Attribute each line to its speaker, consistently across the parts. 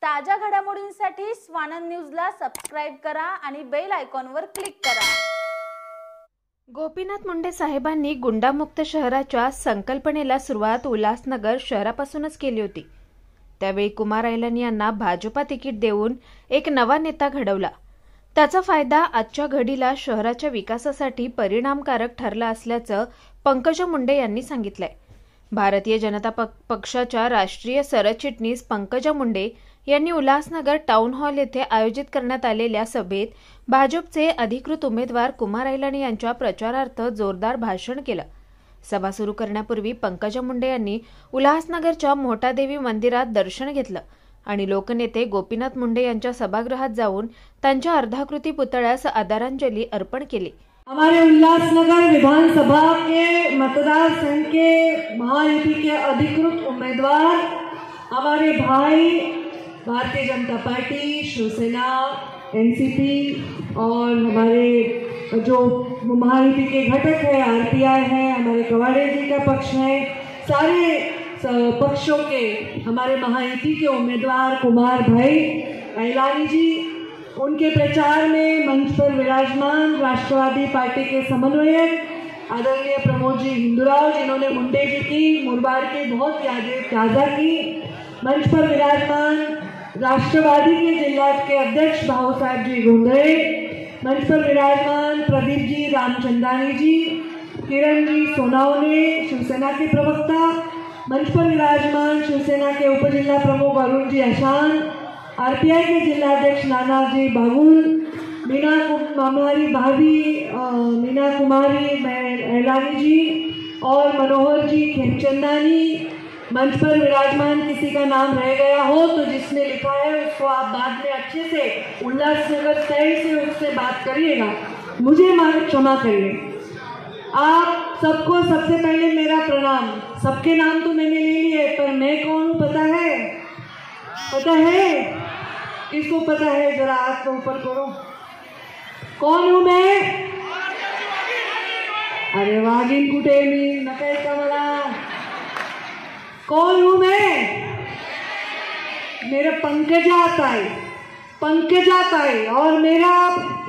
Speaker 1: ताज्या घडामोडींसाठी स्वानंद न्यूजला सबस्क्राइब करा आणि बेल आयकॉनवर क्लिक करा।
Speaker 2: गोपीनाथ मुंडे साहेबांनी गुंडामुक्त शहराच्या संकल्पनेला सुरुवात उल्हासनगर शहरापासूनच केली होती। त्यावेळी कुमार ऐलानी यांना भाजपा तिकीट देऊन एक नवा नेता घडवला। त्याचा फायदा आजच्या घडीला शहराच्या विकासासाठी परिणामकारक ठरला असल्याचं पंकजा मुंडे यांनी सांगितलंय। भारतीय जनता पक्षाच्या राष्ट्रीय सरचिटणीस पंकजा मुंडे यांनी उल्हासनगर टाउन हॉल येथे आयोजित करण्यात आलेल्या सभेत भाजपचे अधिकृत उमेदवार कुमार ऐलानी यांच्या प्रचारार्थ जोरदार भाषण केलं। सभा सुरू करण्यापूर्वी पंकजा मुंडे यांनी उल्हासनगरच्या मोठादेवी मंदिरात दर्शन घेतलं आणि लोकनेते गोपीनाथ मुंडे यांच्या सभागृहात जाऊन त्यांच्या अर्धाकृती पुतळ्यास आदरांजली अर्पण केली।
Speaker 3: हमारे उल्लासनगर विधानसभा के मतदार संघ के महायुति के अधिकृत उम्मीदवार हमारे भाई भारतीय जनता पार्टी, शिवसेना, एनसीपी और हमारे जो महायुति के घटक है आरपीआई है, हमारे कवाड़े जी का पक्ष है, सारे पक्षों के हमारे महायुति के उम्मीदवार कुमार भाई ऐलानी जी, उनके प्रचार में मंच पर विराजमान राष्ट्रवादी पार्टी के समन्वयक आदरणीय प्रमोद जी हिंदुराव, जिन्होंने मुंडे जी की मुरबाड की बहुत यादें ताज़ा की, मंच पर विराजमान राष्ट्रवादी के जिला के अध्यक्ष भाऊ साहब जी गोंधळे, मंच पर विराजमान प्रदीप जी रामचंदानी जी, किरण जी सोनावने शिवसेना के प्रवक्ता, मंच पर विराजमान शिवसेना के उपजिला प्रमुख अरुण जी अशान, आरपीआई के जिलाध्यक्ष नानाजी बाबुल, हमारी भाभी मीना कुमारी ऐलानी जी और मनोहर जी खेमचंदानी। मंच पर विराजमान किसी का नाम रह गया हो तो जिसने लिखा है उसको आप बाद में अच्छे से उल्लासनगर तय से उससे बात करिएगा, मुझे क्षमा करिए। आप सबको सबसे पहले मेरा प्रणाम। सबके नाम तो मैंने ले लिए, पर मैं कौन हूँ पता है? पता है? किसको पता है? जरा हाथ को ऊपर करो। कौन हूँ मैं? अरे वागिन कुठे मी नका का मला? कौन हूँ मैं? मेरा पंकजा ताई और मेरा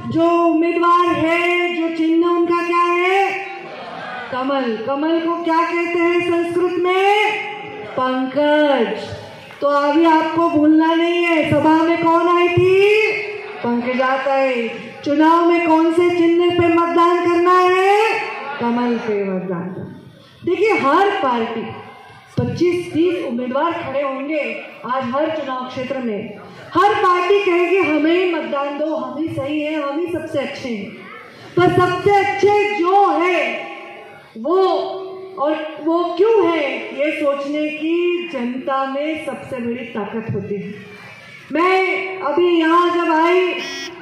Speaker 3: जो उम्मीदवार है, जो चिन्ह उनका क्या है? कमल। कमल को क्या कहते हैं संस्कृत में? पंकज। तो अभी आपको भूलना नहीं है, सभा में कौन आई थी? पंकजा ताई। चुनाव में कौन से चिन्ह पे मतदान करना है? कमल पे मतदान। देखिए, हर पार्टी 25-30 उम्मीदवार खड़े होंगे आज हर चुनाव क्षेत्र में। हर पार्टी कहेगी हमें ही मतदान दो, हम ही सही हैं, हम ही सबसे अच्छे हैं। पर सबसे अच्छे जो है वो क्यों है, ये सोचने की जनता में सबसे बड़ी ताकत होती है। मैं अभी यहाँ जब आई,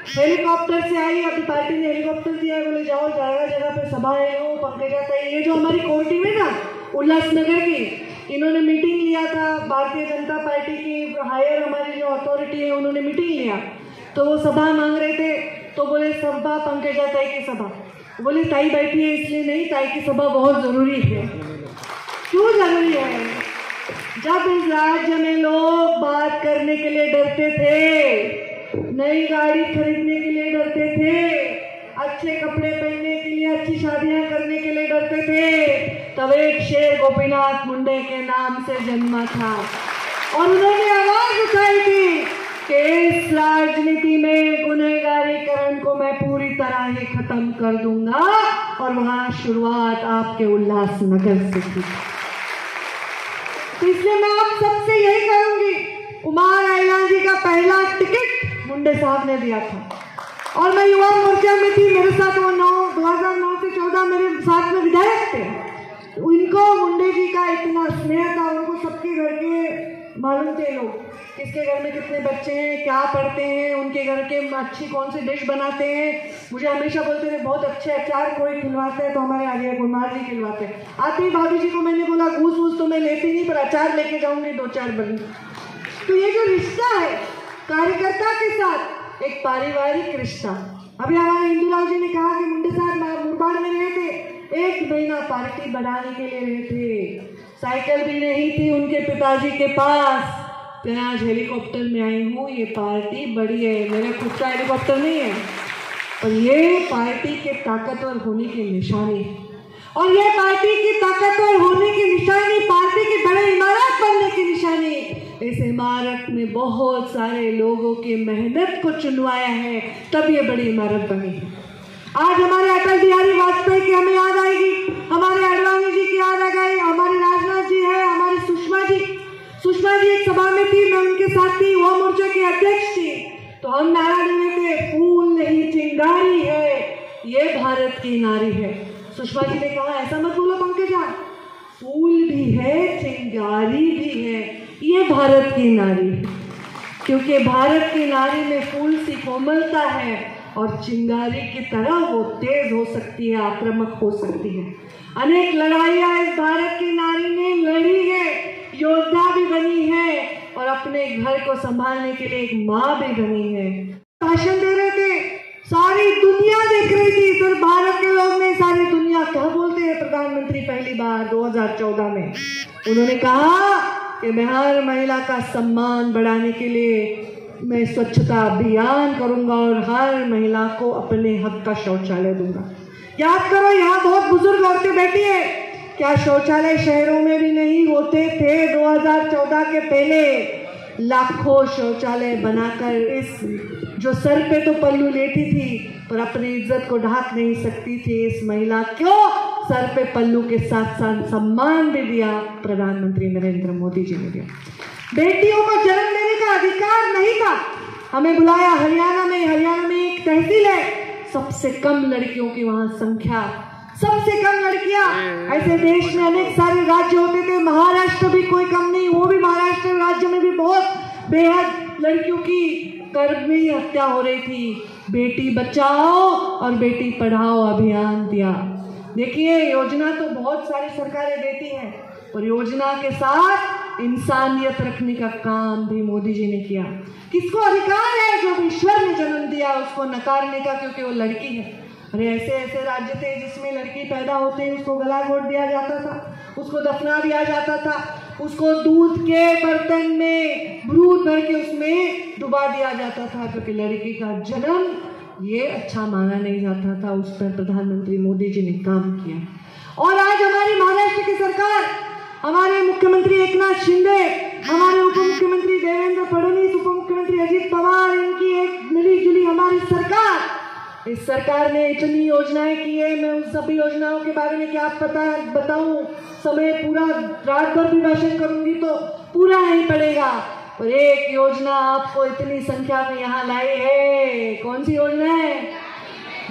Speaker 3: हेलीकॉप्टर से आई, अभी पार्टी ने हेलीकॉप्टर दिया, बोले जाओ जगह जगह पे सभाएं हो। पंकजा ताई, ये जो हमारी कोर टीम है ना उल्लासनगर की, इन्होंने मीटिंग लिया था भारतीय जनता पार्टी की हायर हमारी जो अथॉरिटी है, उन्होंने मीटिंग लिया तो वो सभा मांग रहे थे, तो बोले सभा पंकजा ताई की सभा। बोले ताई बैठी है इसलिए नहीं, ताई की सभा बहुत जरूरी है। क्यों जरूरी है? जब इस राज्य में लोग बात करने के लिए डरते थे, नई गाड़ी खरीदने के लिए डरते थे, अच्छे कपड़े पहनने के लिए, अच्छी शादियां करने के लिए डरते थे, तब एक शेर गोपीनाथ मुंडे के नाम से जन्मा था और उन्होंने आवाज उठाई थी कि इस राजनीति में गुनहगारीकरण को मैं पूरी तरह ही खत्म कर दूंगा, और वहां शुरुआत आपके उल्लासनगर से थी। तो इसलिए मैं आप सबसे यही कहूंगी, कुमार ऐलानी जी का पहला टिकट मुंडे साहब ने दिया था और मैं युवा मोर्चा में थी, मेरे साथ वो 2009 से 14 मेरे साथ में विधायक थे। उनको मुंडे जी का इतना स्नेह था, उनको सबके घर के मालूम थे लोग, किसके घर में कितने बच्चे हैं, क्या पढ़ते हैं, उनके घर के अच्छी कौन सी डिश बनाते हैं। मुझे हमेशा बोलते थे बहुत अच्छे अचार कोई खिलवाते हैं तो हमारे आगे कुमार जी खिलवाते हैं। आती भाभी जी को मैंने बोला घूस वूस तो मैं लेती नहीं, पर अचार लेके जाऊंगी 2-4 बंद। तो ये जो रिश्ता है कार्यकर्ता के साथ, एक पारिवारिक रिश्ता। अभी हमारे हिंदुराव जी ने कहा कि मुंडे साहब मुरबाड में रहे थे, 1 महीना पार्टी बनाने के लिए रहे थे, साइकिल भी नहीं थी उनके पिताजी के पास, मैं आज हेलीकॉप्टर में आई हूँ। ये पार्टी बड़ी है, मेरा खुद का हेलीकॉप्टर नहीं है, पर ये पार्टी के ताकतवर होने की निशानी है। और ये पार्टी की ताकतवर होने की निशानी, पार्टी की बड़ी इमारत बनने की निशानी। इस इमारत में बहुत सारे लोगों की मेहनत को चुनवाया है, तब ये बड़ी इमारत बनी है। आज हमारे अटल बिहारी वाजपेयी की हमें याद आएगी, हमारे अडवाणी जी की याद आ गई, हमारे राजनाथ जी है, हमारी सुषमा जी एक सभा में थी, मैं उनके साथ थी, वो मोर्चा की अध्यक्ष थी। तो हम नारा देने थे, फूल नहीं चिंगारी है, ये भारत की नारी है। सुषमा जी ने कहा ऐसा मत बोलो पंकजा, फूल भी है चिंगारी भी है, ये भारत की नारी है। क्योंकि भारत की नारी में फूल सी कोमलता है और चिंगारी की तरह वो तेज हो सकती है, आक्रामक हो सकती है। अनेक लड़ाइयाँ इस भारत की नारी ने लड़ी है, योद्धा भी बनी है और अपने घर को संभालने के लिए एक माँ भी बनी है। भाषण दे रहे थे, सारी दुनिया देख रही थी, सिर्फ भारत के लोग नहीं, सारी दुनिया। क्या बोलते हैं प्रधानमंत्री पहली बार 2014 में उन्होंने कहा कि मैं हर महिला का सम्मान बढ़ाने के लिए मैं स्वच्छता अभियान करूंगा और हर महिला को अपने हक का शौचालय दूंगा। याद करो, यहाँ बहुत बुजुर्ग औरतें बैठी है, क्या शौचालय शहरों में भी नहीं होते थे? 2014 के पहले लाखों शौचालय बनाकर इस जो सर पे तो पल्लू लेती थी पर अपनी इज्जत को ढाक नहीं सकती थी, इस महिला को सर पे पल्लू के साथ साथ सम्मान भी दिया प्रधानमंत्री नरेंद्र मोदी जी ने दिया। बेटियों को जन्म देने का अधिकार नहीं था, हमें बुलाया हरियाणा में एक तहसील है, सबसे कम लड़कियों की वहां संख्या, सबसे कम लड़कियां। ऐसे देश में अनेक सारे राज्य होते थे, महाराष्ट्र भी कोई कम नहीं, वो भी महाराष्ट्र राज्य में भी बहुत बेहद लड़कियों की गर्भ में ही हत्या हो रही थी। बेटी बचाओ और बेटी पढ़ाओ अभियान दिया। देखिए, योजना तो बहुत सारी सरकारें देती हैं, पर योजना के साथ इंसानियत रखने का काम भी मोदी जी ने किया। किसको अधिकार है जो ईश्वर ने जन्म दिया उसको नकारने का, क्योंकि वो लड़की है? अरे ऐसे ऐसे राज्य थे जिसमें लड़की पैदा होते ही उसको गला घोट दिया जाता था, उसको दफना दिया जाता था, उसको दूध के बर्तन में भ्रूण भर के उसमें डुबा दिया जाता था, क्योंकि लड़की का जन्म ये अच्छा माना नहीं जाता था। उस पर प्रधानमंत्री मोदी जी ने काम किया। और आज हमारी महाराष्ट्र की सरकार, हमारे मुख्यमंत्री एकनाथ शिंदे, हमारे उप मुख्यमंत्री देवेंद्र फडणवीस, उप मुख्यमंत्री अजित पवार, इनकी एक मिली जुली हमारी सरकार, इस सरकार ने इतनी योजनाएं की है। मैं उन सभी योजनाओं के बारे में क्या बताऊं, समय पूरा रात भर भी भाषण करूंगी तो पूरा नहीं पड़ेगा। पर एक योजना आपको इतनी संख्या में यहाँ लाई है, कौन सी योजना है?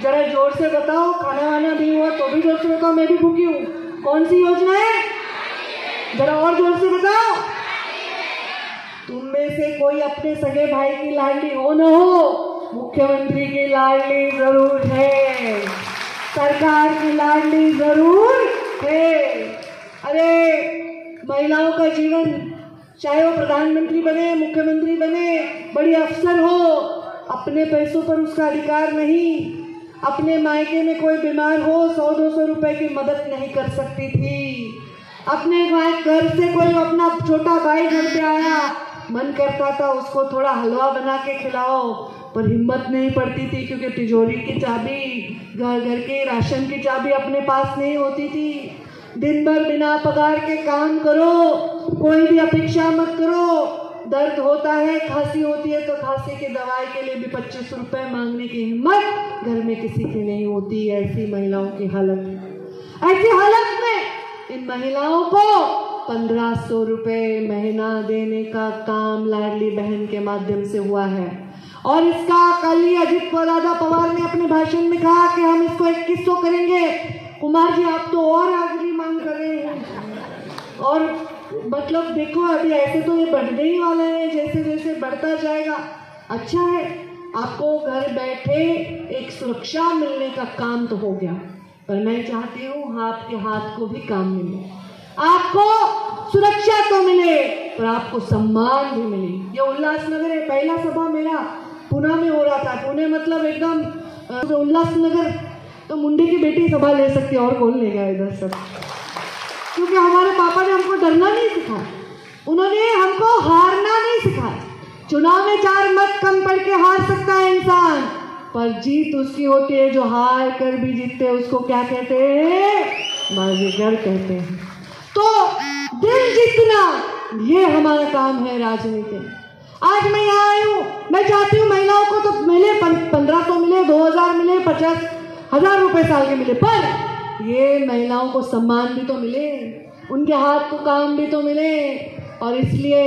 Speaker 3: जरा जोर से बताओ, खाना वाना भी हुआ तो भी जोर से बताओ, मैं भी भूखी हूँ। कौन सी योजना है? जरा और जोर से बताओ। तुम में से कोई अपने सगे भाई की लाडली हो न हो, मुख्यमंत्री की लाडली जरूर है, सरकार की लाडली जरूर है। अरे महिलाओं का जीवन, चाहे वो प्रधानमंत्री बने, मुख्यमंत्री बने, बड़ी अफसर हो, अपने पैसों पर उसका अधिकार नहीं। अपने मायके में कोई बीमार हो 100-200 रुपए की मदद नहीं कर सकती थी। अपने घर से कोई अपना छोटा भाई घर पे आया, मन करता था उसको थोड़ा हलवा बना के खिलाओ, पर हिम्मत नहीं पड़ती थी, क्योंकि तिजोरी की चाबी, घर के राशन की चाबी अपने पास नहीं होती थी। दिन भर बिना पगार के काम करो, कोई भी अपेक्षा मत करो। दर्द होता है, खांसी होती है तो खांसी की दवाई के लिए भी 25 रुपए मांगने की हिम्मत घर में किसी की नहीं होती। ऐसी महिलाओं की हालत, ऐसी हालत में इन महिलाओं को 1500 रुपए महीना देने का काम लाडली बहन के माध्यम से हुआ है। और इसका कल ही अजित पवार ने अपने भाषण में कहा कि हम इसको 2100 करेंगे। कुमार जी, आप तो और हाजिरी मांग कर रहे हैं। और मतलब देखो, अभी ऐसे तो ये बढ़ने ही वाला है, जैसे जैसे बढ़ता जाएगा। अच्छा है, आपको घर बैठे एक सुरक्षा मिलने का काम तो हो गया, पर मैं चाहती हूँ आपके हाथ को भी काम मिले। आपको सुरक्षा तो मिले पर आपको सम्मान भी मिले। ये उल्लासनगर है, पहला सभा मेरा पुणे में हो रहा था। पुणे मतलब एकदम उल्लासनगर, तो मुंडे की बेटी सभा ले सकती है, और कौन लेगा इधर सब? क्योंकि हमारे पापा ने हमको डरना नहीं सिखाया। उन्होंने हमको हारना नहीं सिखाया। चुनाव में 4 मत कम पड़ के हार सकता है इंसान, पर जीत उसकी होती है जो हार कर भी जीतते हैं। उसको क्या कहते हैं? बाजीगर कहते हैं। तो दिल जीतना ये हमारा काम है राजनीति में। आज मैं यहाँ आई हूँ, मैं चाहती हूँ महिलाओं को तो मिले 1500 मिले, 2000 मिले, 50,000 रुपए साल के मिले, पर ये महिलाओं को सम्मान भी तो मिले, उनके हाथ को काम भी तो मिले। और इसलिए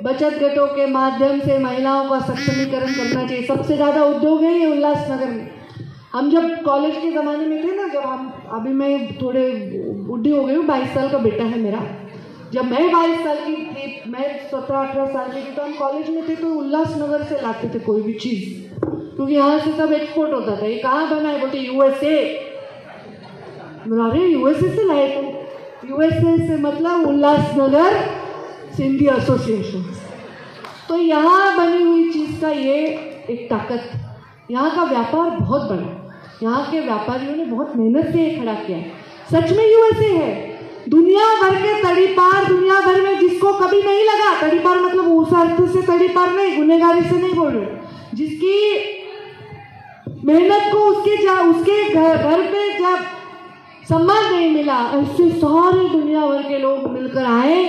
Speaker 3: बचत गटों के माध्यम से महिलाओं का सक्षमीकरण करना चाहिए। सबसे ज़्यादा उद्योग है ये उल्लासनगर में। हम जब कॉलेज के ज़माने में थे ना, जब हम, अभी मैं थोड़े बुढ़ी हो गई हूँ, 22 साल का बेटा है मेरा। जब मैं 22 साल की थी, मैं 17-18 साल की थी, तो हम कॉलेज में थे तो उल्लासनगर से लाते थे कोई भी चीज़, क्योंकि यहाँ से सब एक्सपोर्ट होता था। ये कहाँ बना है? बोलते USA। अरे USA से लाए तुम? USA से मतलब उल्लासनगर सिंधी एसोसिएशन। तो यहाँ बनी हुई चीज़ का ये एक ताकत। यहाँ का व्यापार बहुत बड़ा है, यहाँ के व्यापारियों ने बहुत मेहनत से ये खड़ा किया है। सच में USA है। दुनिया भर के तड़ीपार, दुनिया भर में जिसको कभी नहीं लगा, तड़ीपार मतलब उस अर्थ से तड़ीपार नहीं, गुनहगारी से नहीं बोल रहे, जिसकी मेहनत को उसके घर पे जब सम्मान नहीं मिला, ऐसे सारे दुनिया भर के लोग मिलकर आए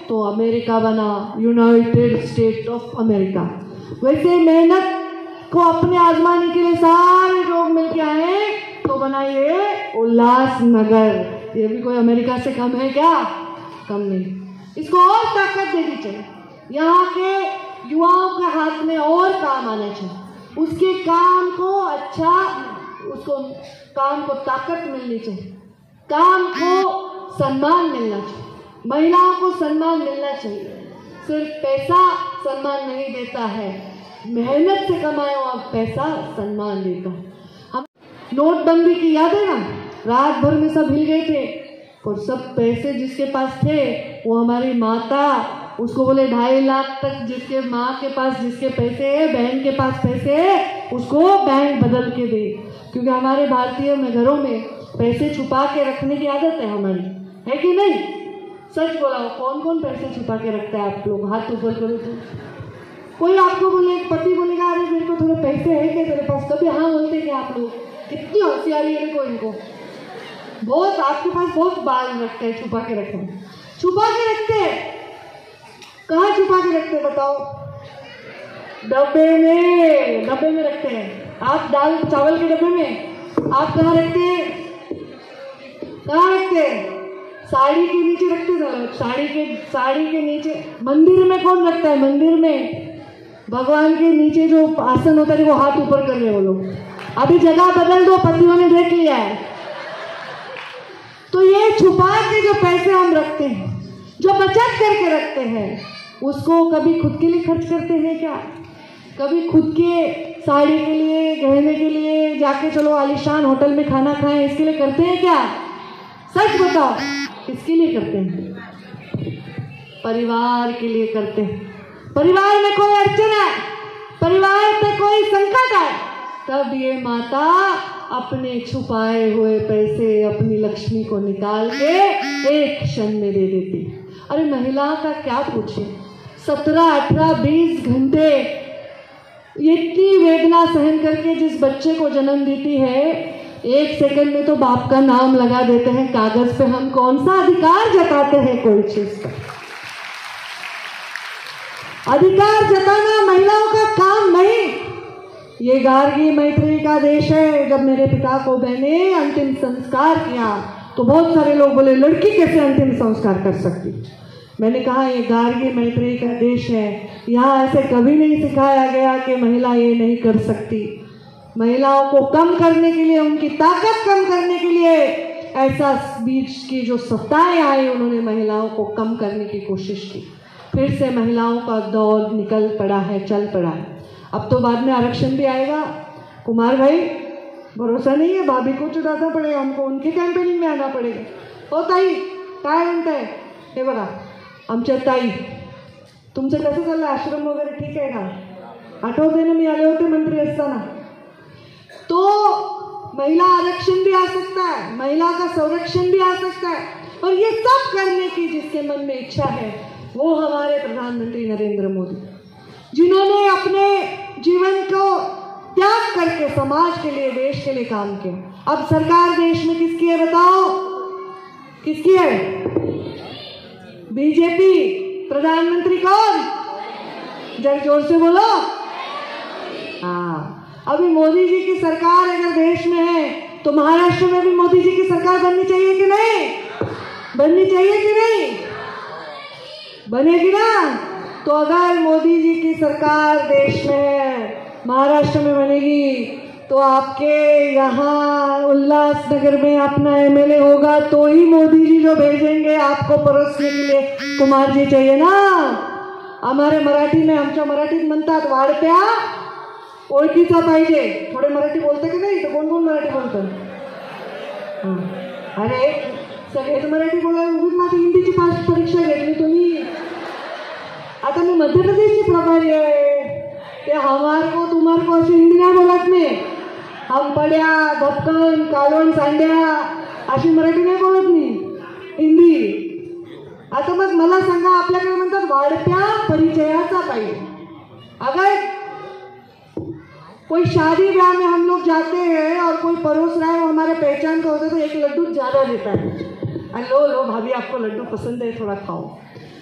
Speaker 3: तो अमेरिका बना, यूनाइटेड स्टेट ऑफ अमेरिका। वैसे मेहनत को अपने आजमाने के लिए सारे लोग मिलके आए तो बना ये उल्लासनगर। ये भी कोई अमेरिका से कम है क्या? कम नहीं। इसको और ताकत देनी चाहिए। यहाँ के युवाओं के हाथ में और काम आना चाहिए। उसके काम को उसको काम को ताकत मिलनी चाहिए, काम को सम्मान मिलना चाहिए, महिलाओं को सम्मान मिलना चाहिए। सिर्फ पैसा सम्मान नहीं देता है, मेहनत से कमाया हुआ पैसा सम्मान देता है। हम नोटबंदी की याद है ना, रात भर में सब हिल गए थे और सब पैसे जिसके पास थे वो हमारी माता, उसको बोले 2.5 लाख तक जिसके माँ के पास जिसके पैसे है, बहन के पास पैसे है, उसको बैंक बदल के दे। क्योंकि हमारे भारतीय में घरों में पैसे छुपा के रखने की आदत है हमारी, है कि नहीं? सच बोला, कौन कौन पैसे छुपा के रखता है? आप लोग हाथ ऊपर करो तो। कोई आपको बोले, पति बोलेगा अरे मेरे को थोड़े पैसे है क्या तेरे पास? कभी हाँ बोलते क्या आप लोग? कितनी होशियारी है देखो इनको। बहुत आपके पास बहुत बाल रखते हैं, छुपा के रखते हैं, छुपा के रखते हैं। कहाँ छुपा के रखते हैं बताओ? डब्बे में रखते हैं। आप दाल चावल के डब्बे में आप कहाँ रखते हैं? कहाँ रखते हैं? साड़ी के नीचे रखते हैं। साड़ी के नीचे। मंदिर में कौन रखता है? मंदिर में भगवान के नीचे जो आसन होता है वो हाथ ऊपर कर रहे वो लोग। अभी जगह बदल दो, पतियों ने देख लिया है। तो ये छुपा के जो पैसे हम रखते हैं, जो बचत करके रखते हैं, उसको कभी खुद के लिए खर्च करते हैं क्या? कभी खुद के साड़ी के लिए, गहने के लिए, जाके चलो आलीशान होटल में खाना खाएं, इसके लिए करते हैं क्या? सच बताओ, किसके लिए करते हैं? परिवार के लिए करते हैं। परिवार में कोई अड़चन है, परिवार पे कोई संकट है, तब ये माता अपने छुपाए हुए पैसे, अपनी लक्ष्मी को निकाल के एक क्षण में दे देती। अरे महिला का क्या पूछे, 17, 18, 20 घंटे इतनी वेदना सहन करके जिस बच्चे को जन्म देती है, 1 सेकंड में तो बाप का नाम लगा देते हैं कागज पे। हम कौन सा अधिकार जताते हैं कोई चीज का? अधिकार जताना महिलाओं का काम नहीं। ये गार्गी मैत्री का देश है। जब मेरे पिता को मैंने अंतिम संस्कार किया तो बहुत सारे लोग बोले लड़की कैसे अंतिम संस्कार कर सकती? मैंने कहा ये गार्गी मैत्री का देश है, यहाँ ऐसे कभी नहीं सिखाया गया कि महिला ये नहीं कर सकती। महिलाओं को कम करने के लिए, उनकी ताकत कम करने के लिए ऐसा बीच की जो सत्ताएं आई, उन्होंने महिलाओं को कम करने की कोशिश की। फिर से महिलाओं का दौर निकल पड़ा है, चल पड़ा है। अब तो बाद में आरक्षण भी आएगा। कुमार भाई भरोसा नहीं है, भाभी को चुनाना पड़ेगा, हमको उनकी कैंपेनिंग में आना पड़ेगा। ओ ताई काय म्हणताय? हे बघा आमच्या ताई, तुमचं कसं चाललं? आश्रम वगैरे ठीक आहे का? आठवते ना मी आले होते मंत्री असताना। तो महिला आरक्षण भी आ सकता है, महिला का संरक्षण भी आ सकता है, और ये सब करने की जिसके मन में इच्छा है वो हमारे प्रधानमंत्री नरेंद्र मोदी, जिन्होंने अपने जीवन को त्याग करके समाज के लिए, देश के लिए काम किया। अब सरकार देश में किसकी है बताओ? किसकी है? बीजेपी। प्रधानमंत्री कौन? जरा जोर से बोलो। हाँ, अभी मोदी जी की सरकार अगर देश में है तो महाराष्ट्र में भी मोदी जी की सरकार बननी चाहिए कि नहीं? बननी चाहिए कि नहीं? बनेगी ना? तो अगर मोदी जी की सरकार देश में है, महाराष्ट्र में बनेगी, तो आपके यहाँ उल्लासनगर में अपना एमएलए होगा तो ही मोदी जी जो भेजेंगे आपको परोसने के लिए कुमार जी चाहिए ना। हमारे मराठी में, आमच्या मराठीत म्हणतात वाढत्या ओळखीचा पाहिजे। थोडे मराठी बोलते की नाही? तर कोण कोण मराठी बोलतं? अरे सगळेच मराठी बोलायला उगीच माझी हिंदीची परीक्षा घेतली तुम्ही। आता मी मध्य प्रदेशची प्रभारी आहे, ते हमार को तुम्हार को अशी हिंदी नाही बोलत मी। हम पड्या, धपकन, कालवण, सांड्या अशी मराठी नाही बोलत मी, हिंदी। आता मग मला सांगा, आपल्याकडे म्हणतात वाढत्या परिचयाचा पाहिजे। अगर कोई शादी ब्याह में हम लोग जाते हैं और कोई परोस रहा है, वो हमारे पहचान का होता है तो एक लड्डू ज़्यादा देता है। लो लो भाभी, आपको लड्डू पसंद है, थोड़ा खाओ।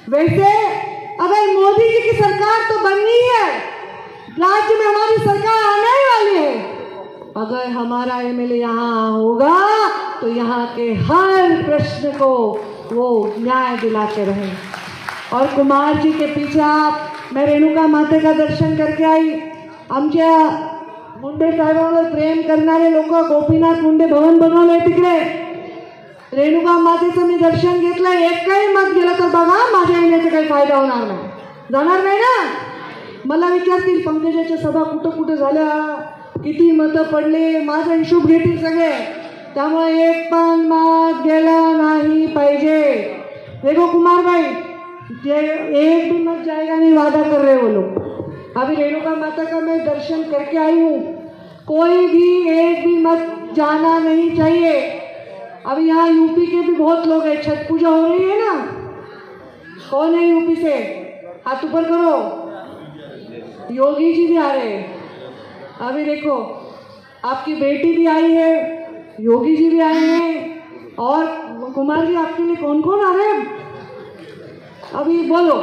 Speaker 3: वैसे अगर मोदी जी की सरकार तो बननी है, राज्य में हमारी सरकार आने वाली है, अगर हमारा एमएलए यहाँ होगा तो यहाँ के हर प्रश्न को वो न्याय दिलाते रहे। और कुमार जी के पीछे मैं रेणुका माते का दर्शन करके आई। आमच्या मुंडे साहेबांवर प्रेम करणारे लोक गोपीनाथ मुंडे भवन बनवलंय तिकडे। रेणुका मातेचं मी दर्शन घेतलं, एक काही मत गेलं तर बघा माझ्या येण्याचा काही फायदा होणार नाही, जाणार नाही ना। मला विचारतील पंकजाच्या सभा कुठं कुठं झाल्या, किती मतं पडले, माझा हिशोब घेतील सगळे। त्यामुळे एक पण मत गेला नाही पाहिजे। देखो कुमार भाई, एक भी मत जाएगा नहीं वादा कर रहे वो लोग। अभी रेणुका माता का मैं दर्शन करके आई हूँ, कोई भी एक भी मत जाना नहीं चाहिए। अभी यहाँ यूपी के भी बहुत लोग हैं, छठ पूजा हो रही है ना। कौन है यूपी से? हाथ ऊपर करो। योगी जी भी आ रहे हैं। अभी देखो, आपकी बेटी भी आई है, योगी जी भी आए हैं, और कुमार जी आपके लिए कौन कौन आ रहे हैं अभी बोलो?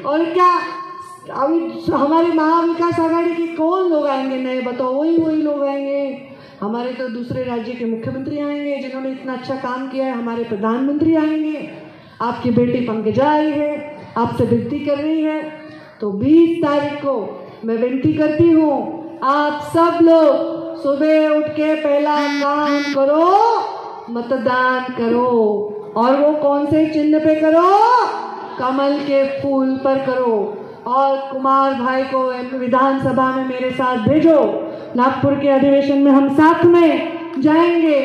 Speaker 3: और क्या अभी हमारी महाविकास आघाड़ी के कौन लोग आएंगे नए बताओ? वही लोग आएंगे। हमारे तो दूसरे राज्य के मुख्यमंत्री आएंगे जिन्होंने इतना अच्छा काम किया है, हमारे प्रधानमंत्री आएंगे, आपकी बेटी पंकजा आई है, आपसे विनती कर रही है। तो 20 तारीख को मैं विनती करती हूँ, आप सब लोग सुबह उठ के पहला काम करो, मतदान करो। और वो कौन से चिन्ह पे करो? कमल के फूल पर करो। और कुमार भाई को विधानसभा में मेरे साथ भेजो। नागपुर के अधिवेशन में हम साथ में जाएंगे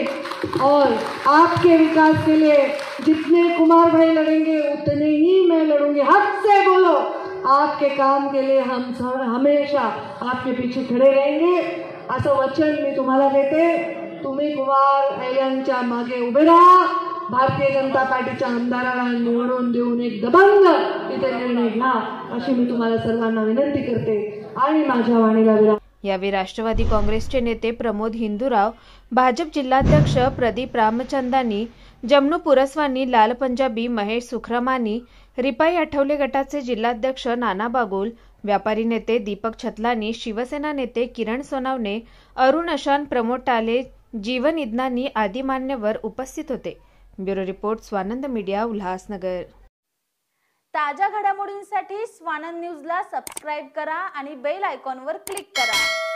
Speaker 3: और आपके विकास के लिए जितने कुमार भाई लड़ेंगे उतने ही मैं लड़ूंगी। हक से बोलो, आपके काम के लिए हम हमेशा आपके पीछे खड़े रहेंगे, असं वचन मी तुम्हाला देते। तुम्ही कुमार यांच्या मागे उभे राहा, भारतीय जनता पार्टीच्या आमदाराला निवडून देऊन एक दबंग इथे निर्णय घ्या, अशी मी तुम्हाला सर्वांना विनंती करते आणि माझ्या वाणीला विराम।
Speaker 2: यावेळी राष्ट्रवादी काँग्रेसचे नेते प्रमोद हिंदूराव, भाजप जिल्हाध्यक्ष प्रदीप रामचंदानी, जमनू पुरस्वानी, लाल पंजाबी, महेश सुखरमानी, रिपाई आठवले गटाचे जिल्हाध्यक्ष नाना बागुल, व्यापारी नेते दीपक छतलानी, शिवसेना नेते किरण सोनावणे, अरुण अशान, प्रमोद टाले, जीवन इदनानी आदी मान्यवर उपस्थित होते। Bureau report, Swanand media, Ulhasnagar.
Speaker 1: ताज्या घडामोडींसाठी स्वानंद न्यूजला सबस्क्राइब करा आणि बेल आयकॉनवर क्लिक करा।